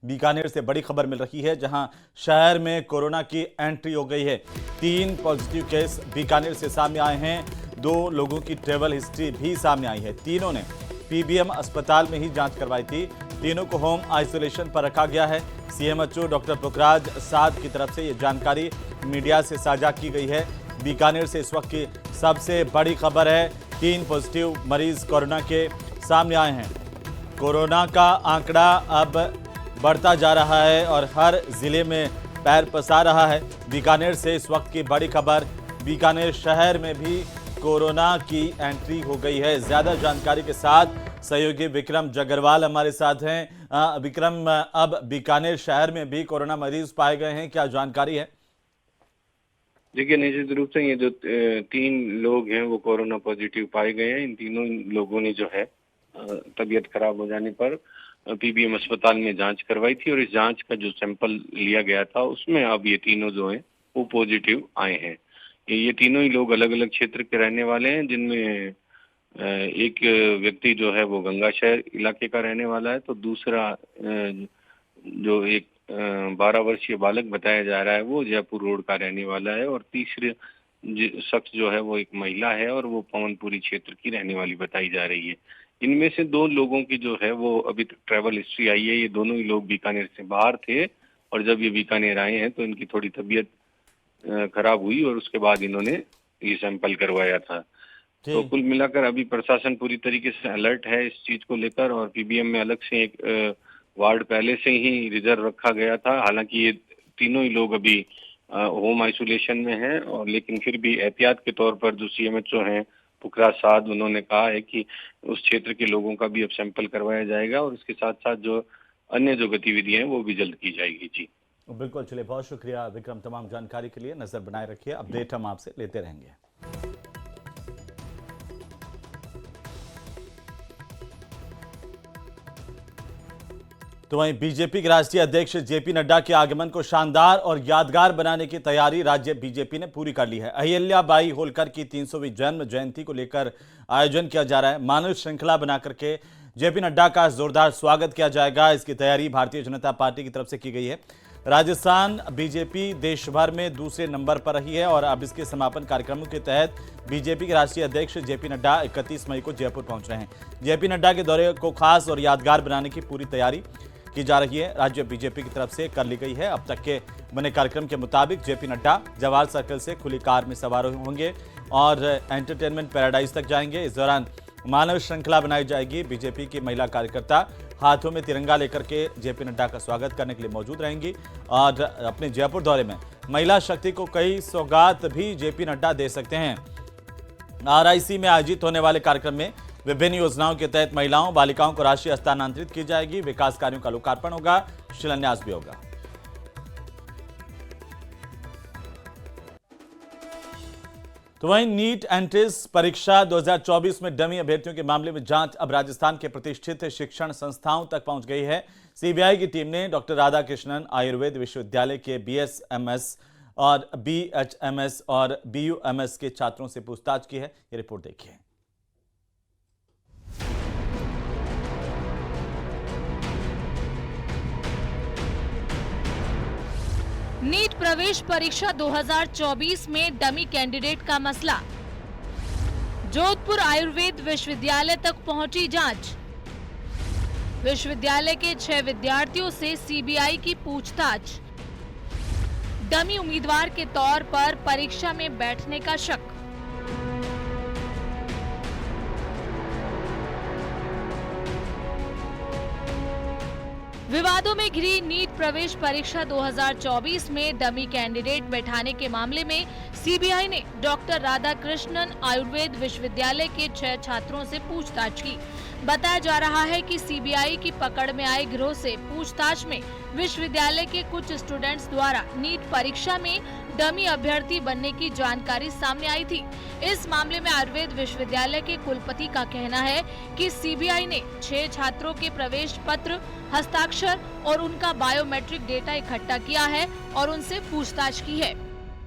बीकानेर से बड़ी खबर मिल रही है, जहां शहर में कोरोना की एंट्री हो गई है। 3 पॉजिटिव केस बीकानेर से सामने आए हैं। 2 लोगों की ट्रेवल हिस्ट्री भी सामने आई है। तीनों ने पीबीएम अस्पताल में ही जांच करवाई थी। तीनों को होम आइसोलेशन पर रखा गया है। सीएमएचओ डॉक्टर पुखराज साध की तरफ से ये जानकारी मीडिया से साझा की गई है। बीकानेर से इस वक्त की सबसे बड़ी खबर है, 3 पॉजिटिव मरीज कोरोना के सामने आए हैं। कोरोना का आंकड़ा अब बढ़ता जा रहा है और हर जिले में पैर पसार रहा है। बीकानेर से इस वक्त की बड़ी खबर, बीकानेर शहर में भी कोरोना की एंट्री हो गई है। ज्यादा जानकारी के साथ सहयोगी विक्रम जगरवाल हमारे साथ हैं। विक्रम, अब बीकानेर शहर में भी कोरोना मरीज पाए गए हैं, क्या जानकारी है? देखिए, निश्चित रूप से ये जो 3 लोग हैं वो कोरोना पॉजिटिव पाए गए हैं। इन तीनों लोगों ने जो है तबीयत खराब हो जाने पर पीबीएम अस्पताल में जांच करवाई थी और इस जांच का जो सैंपल लिया गया था उसमें अब ये तीनों जो हैं वो पॉजिटिव आए हैं। ये तीनों ही लोग अलग अलग क्षेत्र के रहने वाले हैं, जिनमें एक व्यक्ति जो है वो गंगाशहर इलाके का रहने वाला है, तो दूसरा जो एक 12 वर्षीय बालक बताया जा रहा है वो जयपुर रोड का रहने वाला है और तीसरे शख्स जो है वो एक महिला है और वो पवनपुरी क्षेत्र की रहने वाली बताई जा रही है। इनमें से 2 लोगों की जो है वो अभी तक ट्रैवल हिस्ट्री आई है। ये दोनों ही लोग बीकानेर से बाहर थे और जब ये बीकानेर आए हैं तो इनकी थोड़ी तबीयत खराब हुई और उसके बाद इन्होंने ये सैंपल करवाया था। तो कुल मिलाकर अभी प्रशासन पूरी तरीके से अलर्ट है इस चीज को लेकर और पीबीएम में अलग से एक वार्ड पहले से ही रिजर्व रखा गया था। हालांकि ये तीनों ही लोग अभी होम आइसोलेशन में हैं और लेकिन फिर भी एहतियात के तौर पर जो सीएमएचओ हैं पुखराज साध, उन्होंने कहा है कि उस क्षेत्र के लोगों का भी अब सैंपल करवाया जाएगा और इसके साथ साथ जो अन्य जो गतिविधियां हैं वो भी जल्द की जाएगी। जी बिल्कुल, चलिए, बहुत शुक्रिया विक्रम तमाम जानकारी के लिए। नजर बनाए रखिए, अपडेट हम आपसे लेते रहेंगे। तो वहीं बीजेपी के राष्ट्रीय अध्यक्ष जेपी नड्डा के आगमन को शानदार और यादगार बनाने की तैयारी राज्य बीजेपी ने पूरी कर ली है। अहिल्याबाई होलकर की 300वीं जन्म जयंती को लेकर आयोजन किया जा रहा है। मानव श्रृंखला बनाकर के जेपी नड्डा का जोरदार स्वागत किया जाएगा। इसकी तैयारी भारतीय जनता पार्टी की तरफ से की गई है। राजस्थान बीजेपी देश भर में दूसरे नंबर पर रही है और अब इसके समापन कार्यक्रमों के तहत बीजेपी के राष्ट्रीय अध्यक्ष जेपी नड्डा 31 मई को जयपुर पहुंच रहे हैं। जेपी नड्डा के दौरे को खास और यादगार बनाने की पूरी तैयारी की जा रही है। राज्य बीजेपी की तरफ से कर ली गई है। अब तक के बने कार्यक्रम के मुताबिक जेपी नड्डा जवाहर सर्कल से खुली कार में सवार होंगे और एंटरटेनमेंट पैराडाइज तक जाएंगे। इस दौरान मानव श्रृंखला बनाई जाएगी। बीजेपी की महिला कार्यकर्ता हाथों में तिरंगा लेकर के जेपी नड्डा का स्वागत करने के लिए मौजूद रहेंगी और अपने जयपुर दौरे में महिला शक्ति को कई सौगात भी जेपी नड्डा दे सकते हैं। आरआईसी में आयोजित होने वाले कार्यक्रम में विभिन्न योजनाओं के तहत महिलाओं बालिकाओं को राशि हस्तांतरित की जाएगी। विकास कार्यों का लोकार्पण होगा, शिलान्यास भी होगा। तो वहीं नीट एंट्रेंस परीक्षा 2024 में डमी अभ्यर्थियों के मामले में जांच अब राजस्थान के प्रतिष्ठित शिक्षण संस्थाओं तक पहुंच गई है। सीबीआई की टीम ने डॉक्टर राधाकृष्णन आयुर्वेद विश्वविद्यालय के बीएसएमएस और बीएचएमएस और बीयूएमएस के छात्रों से पूछताछ की है। ये रिपोर्ट देखिए। नीट प्रवेश परीक्षा 2024 में डमी कैंडिडेट का मसला। जोधपुर आयुर्वेद विश्वविद्यालय तक पहुंची जांच। विश्वविद्यालय के 6 विद्यार्थियों से सीबीआई की पूछताछ। डमी उम्मीदवार के तौर पर परीक्षा में बैठने का शक। विवादों में घिरी नीट प्रवेश परीक्षा 2024 में डमी कैंडिडेट बैठाने के मामले में सीबीआई ने डॉक्टर राधाकृष्णन आयुर्वेद विश्वविद्यालय के 6 छात्रों से पूछताछ की। बताया जा रहा है कि सीबीआई की पकड़ में आए गिरोह से पूछताछ में विश्वविद्यालय के कुछ स्टूडेंट्स द्वारा नीट परीक्षा में डमी अभ्यर्थी बनने की जानकारी सामने आई थी। इस मामले में आयुर्वेद विश्वविद्यालय के कुलपति का कहना है कि सीबीआई ने 6 छात्रों के प्रवेश पत्र, हस्ताक्षर और उनका बायोमेट्रिक डेटा इकट्ठा किया है और उनसे पूछताछ की है।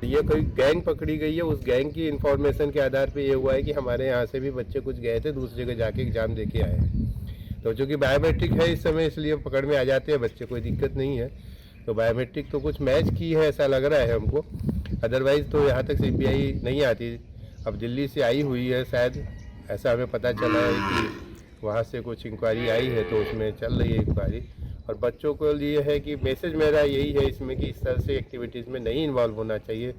ये कोई गैंग पकड़ी गई है, उस गैंग की इंफॉर्मेशन के आधार पे ये हुआ है कि हमारे यहाँ से भी बच्चे कुछ गए थे, दूसरी जगह जाके एग्जाम देके आए हैं। तो चूँकि बायोमेट्रिक है इस समय, इसलिए पकड़ में आ जाते हैं बच्चे, कोई दिक्कत नहीं है। तो बायोमेट्रिक तो कुछ मैच की है ऐसा लग रहा है हमको, अदरवाइज़ तो यहाँ तक सीबीआई नहीं आती। अब दिल्ली से आई हुई है शायद, ऐसा हमें पता चला है कि वहाँ से कुछ इंक्वायरी आई है, तो उसमें चल रही है इंक्वायरी। और बच्चों को लिए है कि मैसेज मेरा यही है इसमें कि इस तरह से एक्टिविटीज़ में नहीं इन्वॉल्व होना चाहिए।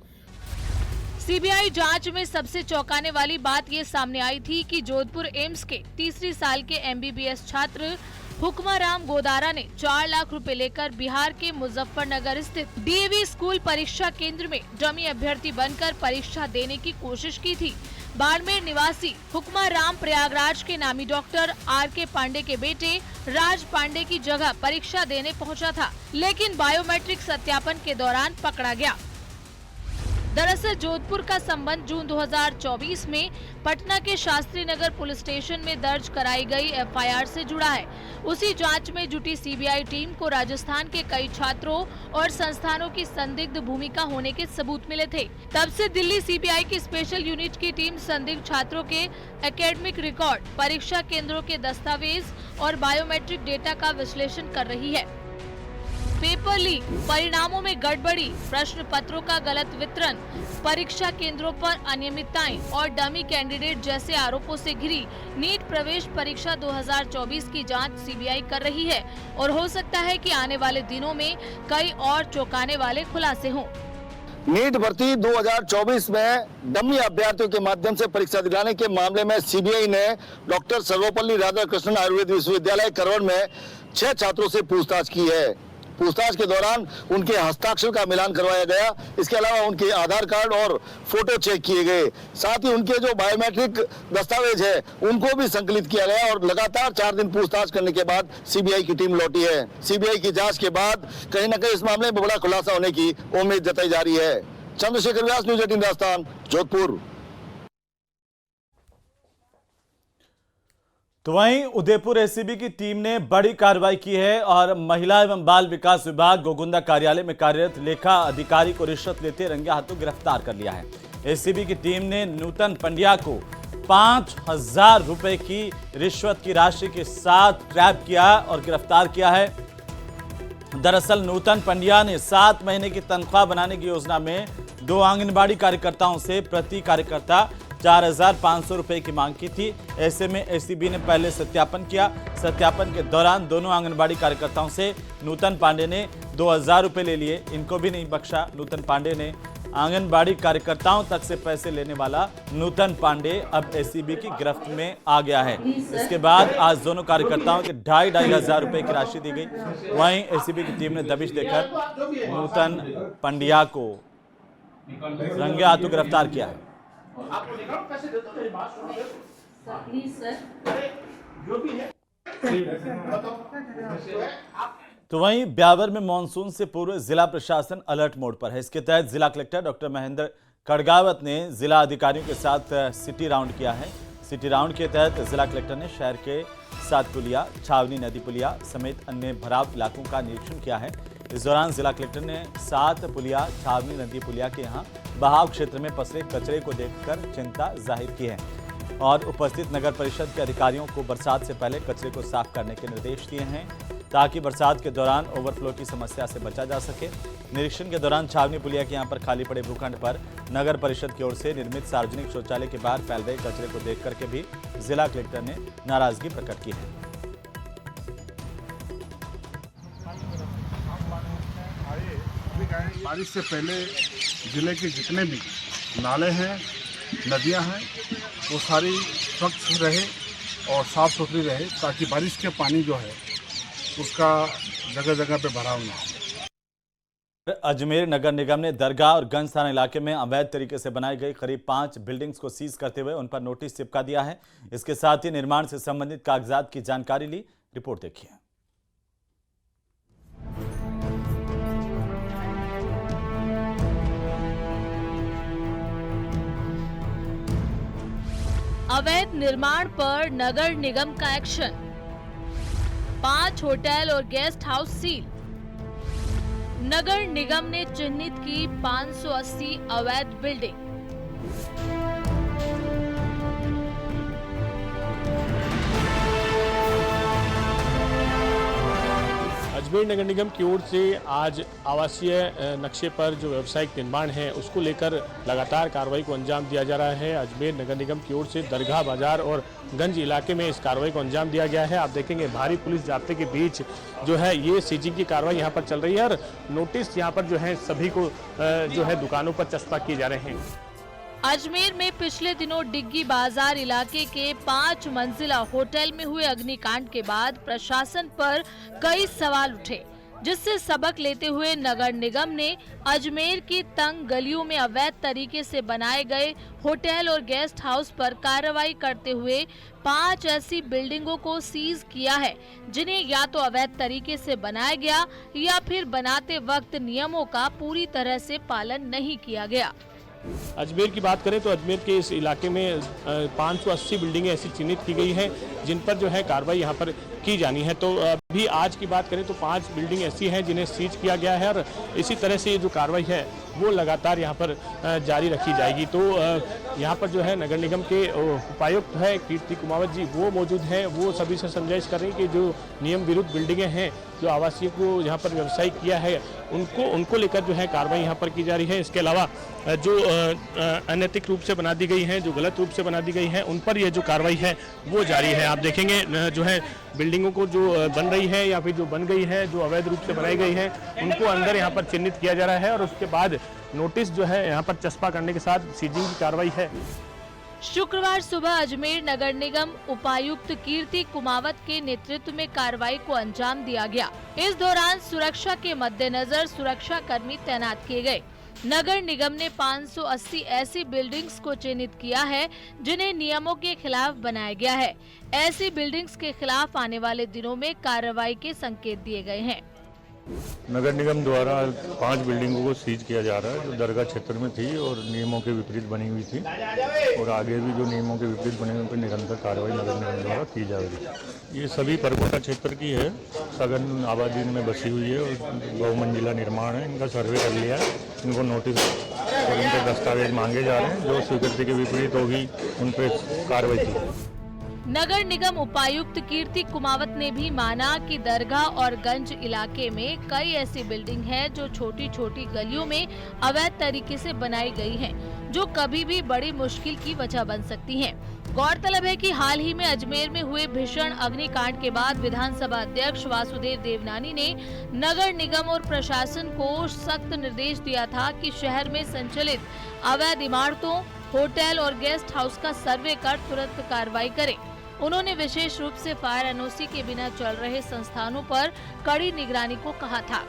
सीबीआई जांच में सबसे चौंकाने वाली बात ये सामने आई थी कि जोधपुर एम्स के तीसरी साल के एमबीबीएस छात्र हुक्माराम गोदारा ने 4 लाख रुपए लेकर बिहार के मुजफ्फरनगर स्थित डीएवी स्कूल परीक्षा केंद्र में डमी अभ्यर्थी बनकर परीक्षा देने की कोशिश की थी। बाड़मेर निवासी हुक्माराम प्रयागराज के नामी डॉक्टर आर.के. पांडे के बेटे राज पांडे की जगह परीक्षा देने पहुंचा था, लेकिन बायोमेट्रिक सत्यापन के दौरान पकड़ा गया। दरअसल जोधपुर का संबंध जून 2024 में पटना के शास्त्री नगर पुलिस स्टेशन में दर्ज कराई गई एफआईआर से जुड़ा है। उसी जांच में जुटी सीबीआई टीम को राजस्थान के कई छात्रों और संस्थानों की संदिग्ध भूमिका होने के सबूत मिले थे। तब से दिल्ली सीबीआई की स्पेशल यूनिट की टीम संदिग्ध छात्रों के एकेडमिक रिकॉर्ड, परीक्षा केंद्रों के दस्तावेज और बायोमेट्रिक डेटा का विश्लेषण कर रही है। पेपर लीक, परिणामों में गड़बड़ी, प्रश्न पत्रों का गलत वितरण, परीक्षा केंद्रों पर अनियमितताएं और डमी कैंडिडेट जैसे आरोपों से घिरी नीट प्रवेश परीक्षा 2024 की जांच सीबीआई कर रही है और हो सकता है कि आने वाले दिनों में कई और चौंकाने वाले खुलासे हों। नीट भर्ती 2024 में डमी अभ्यर्थियों के माध्यम से परीक्षा दिलाने के मामले में सीबीआई ने डॉक्टर सर्वपल्ली राधाकृष्णन आयुर्वेद विश्वविद्यालय करवन में 6 छात्रों से पूछताछ की है। पूछताछ के दौरान उनके हस्ताक्षर का मिलान करवाया गया। इसके अलावा उनके आधार कार्ड और फोटो चेक किए गए। साथ ही उनके जो बायोमेट्रिक दस्तावेज है उनको भी संकलित किया गया और लगातार 4 दिन पूछताछ करने के बाद सीबीआई की टीम लौटी है। सीबीआई की जांच के बाद कहीं न कहीं इस मामले में बड़ा खुलासा होने की उम्मीद जताई जा रही है। चंद्रशेखर व्यास, न्यूज़ 18 राजस्थान, जोधपुर। तो वहीं उदयपुर एसीबी की टीम ने बड़ी कार्रवाई की है और महिला एवं बाल विकास विभाग गोगुंदा कार्यालय में कार्यरत लेखा अधिकारी को रिश्वत लेते रंगे हाथों गिरफ्तार कर लिया है। एसीबी की टीम ने नूतन पंड्या को 5,000 रुपए की रिश्वत की राशि के साथ ट्रैप किया और गिरफ्तार किया है। दरअसल नूतन पंड्या ने 7 महीने की तनख्वाह बनाने की योजना में 2 आंगनबाड़ी कार्यकर्ताओं से प्रति कार्यकर्ता 4,500 रुपए की मांग की थी। ऐसे में एसीबी ने पहले सत्यापन किया। सत्यापन के दौरान दोनों आंगनबाड़ी कार्यकर्ताओं से नूतन पांडे ने 2,000 रुपए ले लिए। इनको भी नहीं बख्शा। नूतन पांडे ने आंगनबाड़ी कार्यकर्ताओं तक से पैसे लेने वाला नूतन पांडे अब एसीबी की गिरफ्त में आ गया है। इसके बाद आज दोनों कार्यकर्ताओं के 2,500 रुपए की राशि दी गई। वहीं एसीबी की टीम ने दबिश देकर नूतन पंड्या को रंगे हाथों गिरफ्तार किया है। तो वहीं ब्यावर में मानसून से पूर्व जिला प्रशासन अलर्ट मोड पर है। इसके तहत जिला कलेक्टर डॉक्टर महेंद्र खड़गावत ने जिला अधिकारियों के साथ सिटी राउंड किया है। सिटी राउंड के तहत जिला कलेक्टर ने शहर के 7 पुलिया, छावनी नदी पुलिया समेत अन्य भराव इलाकों का निरीक्षण किया है। इस दौरान जिला कलेक्टर ने 7 पुलिया, छावनी नदी पुलिया के यहाँ बहाव क्षेत्र में पसरे कचरे को देखकर चिंता जाहिर की है और उपस्थित नगर परिषद के अधिकारियों को बरसात से पहले कचरे को साफ करने के निर्देश दिए हैं ताकि बरसात के दौरान ओवरफ्लो की समस्या से बचा जा सके। निरीक्षण के दौरान छावनी पुलिया के यहाँ पर खाली पड़े भूखंड पर नगर परिषद की ओर से निर्मित सार्वजनिक शौचालय के बाहर फैल रहे कचरे को देख करके भी जिला कलेक्टर ने नाराजगी प्रकट की है। बारिश से पहले ज़िले के जितने भी नाले हैं, नदियां हैं, वो सारी स्वच्छ रहे और साफ़ सुथरी रहे ताकि बारिश के पानी जो है उसका जगह जगह पे भराव ना हो। अजमेर नगर निगम ने दरगाह और गंज थाना इलाके में अवैध तरीके से बनाई गई करीब 5 बिल्डिंग्स को सीज करते हुए उन पर नोटिस चिपका दिया है। इसके साथ ही निर्माण से संबंधित कागजात की जानकारी ली। रिपोर्ट देखिए। अवैध निर्माण पर नगर निगम का एक्शन, 5 होटल और गेस्ट हाउस सील। नगर निगम ने चिन्हित की 580 अवैध बिल्डिंग। अजमेर नगर निगम की ओर से आज आवासीय नक्शे पर जो व्यावसायिक निर्माण है उसको लेकर लगातार कार्रवाई को अंजाम दिया जा रहा है। अजमेर नगर निगम की ओर से दरगाह बाजार और गंज इलाके में इस कार्रवाई को अंजाम दिया गया है। आप देखेंगे भारी पुलिस जाब्ते के बीच जो है ये सीजिंग की कार्रवाई यहाँ पर चल रही है और नोटिस यहाँ पर जो है सभी को जो है दुकानों पर चस्पा किए जा रहे हैं। अजमेर में पिछले दिनों डिग्गी बाजार इलाके के 5 मंजिला होटल में हुए अग्निकांड के बाद प्रशासन पर कई सवाल उठे, जिससे सबक लेते हुए नगर निगम ने अजमेर की तंग गलियों में अवैध तरीके से बनाए गए होटल और गेस्ट हाउस पर कार्रवाई करते हुए 5 ऐसी बिल्डिंगों को सीज किया है जिन्हें या तो अवैध तरीके से बनाया गया या फिर बनाते वक्त नियमों का पूरी तरह से पालन नहीं किया गया। अजमेर की बात करें तो अजमेर के इस इलाके में 580 बिल्डिंगें ऐसी चिन्हित की गई हैं जिन पर जो है कार्रवाई यहाँ पर की जानी है। तो अभी आज की बात करें तो 5 बिल्डिंग ऐसी हैं जिन्हें सीज किया गया है और इसी तरह से ये जो कार्रवाई है वो लगातार यहाँ पर जारी रखी जाएगी। तो यहाँ पर जो है नगर निगम के उपायुक्त है कीर्ति कुमावत जी वो मौजूद हैं, वो सभी से समझाइश कर रही हैं कि जो नियम विरुद्ध बिल्डिंगें हैं जो आवासीय को यहाँ पर व्यवसाय किया है उनको लेकर जो है कार्रवाई यहाँ पर की जा रही है। इसके अलावा जो अनैतिक रूप से बना दी गई हैं, जो गलत रूप से बना दी गई हैं, उन पर यह जो कार्रवाई है वो जारी है। आप देखेंगे जो है बिल्डिंगों को जो बन रही है या फिर जो बन गई है, जो अवैध रूप से बनाई गई है, उनको अंदर यहाँ पर चिन्हित किया जा रहा है और उसके बाद नोटिस जो है यहाँ पर चस्पा करने के साथ सीजिंग की कार्रवाई है। शुक्रवार सुबह अजमेर नगर निगम उपायुक्त कीर्ति कुमावत के नेतृत्व में कार्रवाई को अंजाम दिया गया। इस दौरान सुरक्षा के मद्देनजर सुरक्षा कर्मी तैनात किए गए। नगर निगम ने 580 ऐसी बिल्डिंग्स को चिन्हित किया है जिन्हें नियमों के खिलाफ बनाया गया है। ऐसी बिल्डिंग्स के खिलाफ आने वाले दिनों में कार्रवाई के संकेत दिए गए हैं। नगर निगम द्वारा 5 बिल्डिंगों को सीज किया जा रहा है जो दरगाह क्षेत्र में थी और नियमों के विपरीत बनी हुई थी और आगे भी जो नियमों के विपरीत बने हुए पर निरंतर कार्रवाई नगर निगम द्वारा की जाएगी। ये सभी परकोटा क्षेत्र की है, सघन आबादी में बसी हुई है और बहुमंजिला निर्माण है। इनका सर्वे कर लिया है, इनको नोटिस और इनके दस्तावेज मांगे जा रहे हैं। जो स्वीकृति के विपरीत होगी उन पर कार्रवाई की। नगर निगम उपायुक्त कीर्ति कुमावत ने भी माना कि दरगाह और गंज इलाके में कई ऐसी बिल्डिंग है जो छोटी छोटी गलियों में अवैध तरीके से बनाई गई हैं, जो कभी भी बड़ी मुश्किल की वजह बन सकती हैं। गौरतलब है कि हाल ही में अजमेर में हुए भीषण अग्निकांड के बाद विधानसभा अध्यक्ष वासुदेव देवनानी ने नगर निगम और प्रशासन को सख्त निर्देश दिया था कि शहर में संचालित अवैध इमारतों, होटल और गेस्ट हाउस का सर्वे कर तुरंत कार्रवाई करें। उन्होंने विशेष रूप से फायर एनओसी के बिना चल रहे संस्थानों पर कड़ी निगरानी को कहा था।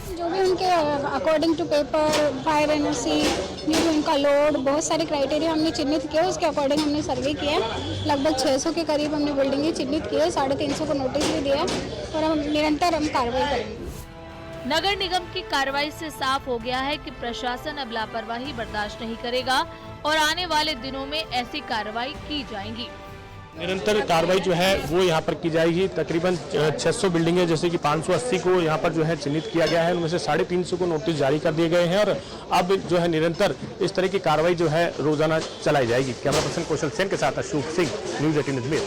जो भी उनके according to paper, fire NOC, जो भी उनका लोड, बहुत सारे क्राइटेरिया हमने चिन्हित किए, उसके अकॉर्डिंग हमने सर्वे किया। लगभग 600 के करीब हमने बिल्डिंगें चिन्हित की है, 350 को नोटिस भी दिया और हम निरंतर कार्रवाई करेंगे। नगर निगम की कार्रवाई से साफ हो गया है कि प्रशासन अब लापरवाही बर्दाश्त नहीं करेगा और आने वाले दिनों में ऐसी कार्रवाई की जाएगी। निरंतर कार्रवाई जो है वो यहाँ पर की जाएगी। तकरीबन 600 बिल्डिंगें जैसे कि 580 को यहाँ पर जो है चिन्हित किया गया है, उनमें से 350 को नोटिस जारी कर दिए गए हैं और अब जो है निरंतर इस तरह की कार्रवाई जो है रोजाना चलाई जाएगी। कैमरा पर्सन कौशल सेन के साथ अशोक सिंह, न्यूज़ 18 अजमेर।